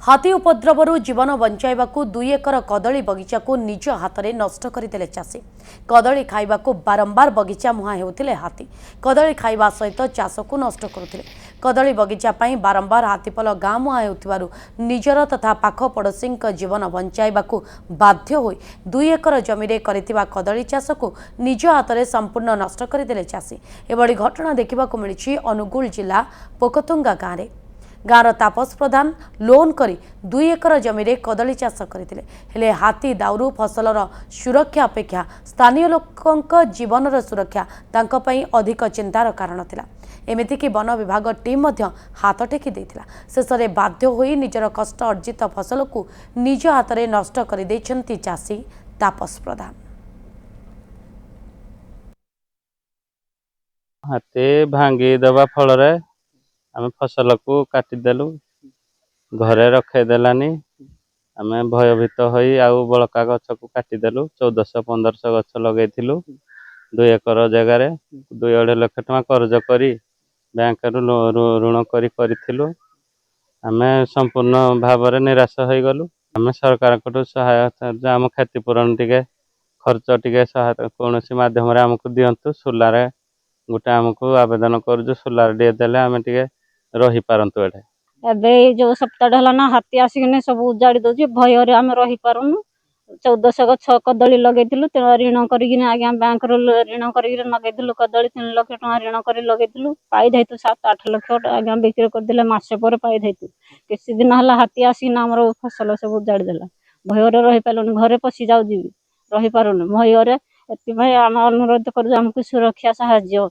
हाथी उपद्रवरू जीवन बंचाइबाकू 2 एकर कदली बगीचा को निज हाथ में नष्ट करदेले चाषी। कदली खाइबाकू बारंबार बगीचा मुहां हेउथिले हाथी। कदली खाइबा सहित चाष को नष्ट करुथिले। कदली बगीचा पई बारंबार हाथीपल गाँ मुहां हेउथिबारु निजर तथा पाख पड़ोशी जीवन बंचाइबाकू बाध्य होई 2 एकर जमी रे करिथिबा कदली चाष को निज हाथ में संपूर्ण नष्ट करदेले चाषी। एभली घटना देखिबाकू मिलिछि अनुगुल जिला पोकतुंगा गाँव में। गाँवर तापस प्रधान लोन करी 2 एकर जमी रे कदली चाष करथिले। हेले हाथी दाउरू फसलर सुरक्षा अपेक्षा स्थानीय लोकंक जीवनर सुरक्षा तांको पई अधिक चिंतार कारण थिला। एमिति कि वन विभाग टीम मध्य हाथ टेकी देथिला। शेषरे बाध्य होई निजर कष्ट अर्जित फसल को निज हाथ में नष्ट कर दैछंती चाषी तापस प्रधान। हाथी भांगी दबा फल आम फसल को काटिदेलु घरे रखेदेलानी आम भयभीत होई आउ बड़का गछ को काटिदेलु 1400-1500 गछ लगेइथिलु 2 एकर जगार 2-2.5 लाख टका कर्ज करी बैंक ऋण करिथिलु। आम संपूर्ण भाव में निराश हो गलु। आम सरकार को सहायता आम क्षतिपूरण टिके खर्च टिके सहायता कौन माध्यम आमको दिंतु। सोलार गोटे आमको आवेदन करूँ सोलार टे देले आम टिके रही पारंतु। एबे जो सप्ताह हला ना हाथी आसिकने सब उजाड़ी दउछि भय आम रही पारुनु। 1400 गछ कदली लगेइथिलु ऋण करिकिने आज्ञा बैंक रो ऋण करिकिने लगेइथिलु कदली 3 लाख टका ऋण करि लगेइथिलु पाई दैतु 7-8 लाख आज्ञा बिक्री कर देले मासे पर पाई दैतु। किछि दिन हला हाथी आसिकने हमरो फसल सब उजाड़ी देला भय रही पालुनु घरे पसी जाउ जीवी रही पारुनु भय एति भाई आम अनुरोध करू हमको सुरक्षा साहाय्य।